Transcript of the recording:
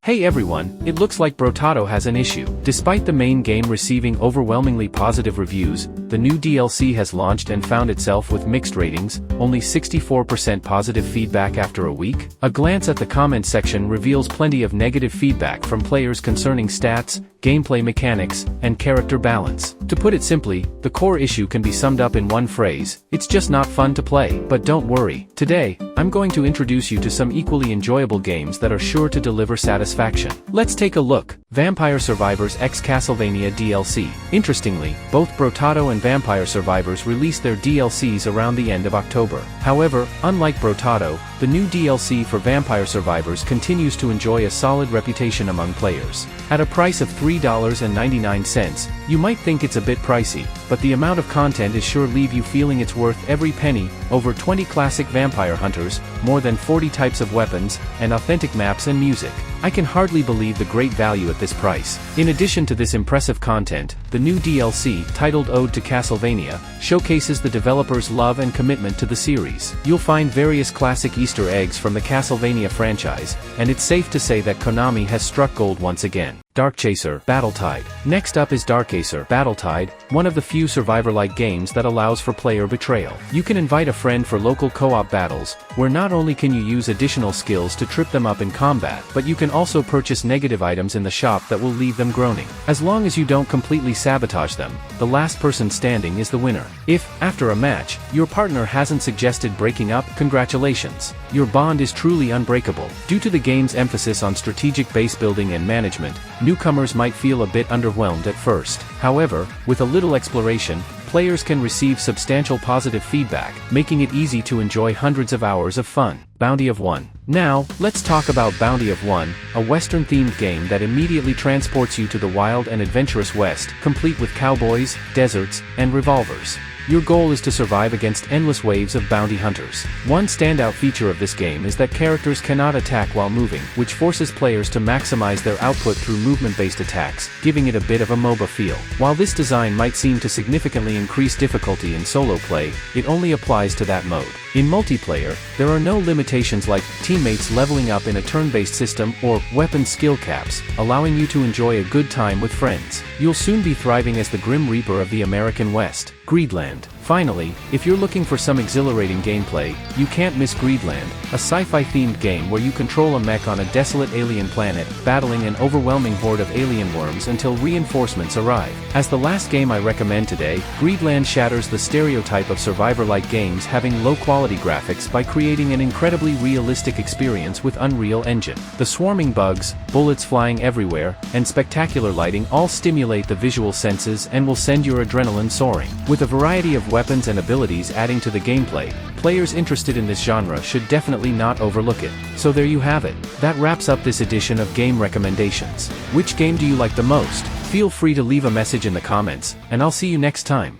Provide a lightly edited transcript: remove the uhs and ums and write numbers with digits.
Hey everyone, it looks like Brotato has an issue. Despite the main game receiving overwhelmingly positive reviews, the new DLC has launched and found itself with mixed ratings, only 64% positive feedback after a week. A glance at the comments section reveals plenty of negative feedback from players concerning stats, gameplay mechanics, and character balance. To put it simply, the core issue can be summed up in one phrase: it's just not fun to play. But don't worry, today, I'm going to introduce you to some equally enjoyable games that are sure to deliver satisfaction. Let's take a look. Vampire Survivors x Castlevania DLC. Interestingly, both Brotato and Vampire Survivors released their DLCs around the end of October. However, unlike Brotato, the new DLC for Vampire Survivors continues to enjoy a solid reputation among players. At a price of $3.99, you might think it's a bit pricey, but the amount of content is sure leave you feeling it's worth every penny. Over 20 classic vampire hunters, more than 40 types of weapons, and authentic maps and music. I can hardly believe the great value at this price. In addition to this impressive content, the new DLC, titled Ode to Castlevania, showcases the developers' love and commitment to the series. You'll find various classic Easter eggs from the Castlevania franchise, and it's safe to say that Konami has struck gold once again. Darkchaser Battletide. Next up is Darkchaser Battletide, one of the few survivor-like games that allows for player betrayal. You can invite a friend for local co-op battles, where not only can you use additional skills to trip them up in combat, but you can also purchase negative items in the shop that will leave them groaning. As long as you don't completely sabotage them, the last person standing is the winner. If, after a match, your partner hasn't suggested breaking up, congratulations. Your bond is truly unbreakable. Due to the game's emphasis on strategic base building and management, newcomers might feel a bit underwhelmed at first. However, with a little exploration, players can receive substantial positive feedback, making it easy to enjoy hundreds of hours of fun. Bounty of One. Now, let's talk about Bounty of One, a Western-themed game that immediately transports you to the wild and adventurous West, complete with cowboys, deserts, and revolvers. Your goal is to survive against endless waves of bounty hunters. One standout feature of this game is that characters cannot attack while moving, which forces players to maximize their output through movement-based attacks, giving it a bit of a MOBA feel. While this design might seem to significantly increase difficulty in solo play, it only applies to that mode. In multiplayer, there are no limitations like teammates leveling up in a turn-based system or weapon skill caps, allowing you to enjoy a good time with friends. You'll soon be thriving as the Grim Reaper of the American West. Greedland. Finally, if you're looking for some exhilarating gameplay, you can't miss Greedland, a sci-fi-themed game where you control a mech on a desolate alien planet, battling an overwhelming horde of alien worms until reinforcements arrive. As the last game I recommend today, Greedland shatters the stereotype of survivor-like games having low-quality graphics by creating an incredibly realistic experience with Unreal Engine. The swarming bugs, bullets flying everywhere, and spectacular lighting all stimulate the visual senses and will send your adrenaline soaring. With a variety of weapons and abilities adding to the gameplay, players interested in this genre should definitely not overlook it. So there you have it. That wraps up this edition of Game Recommendations. Which game do you like the most? Feel free to leave a message in the comments, and I'll see you next time.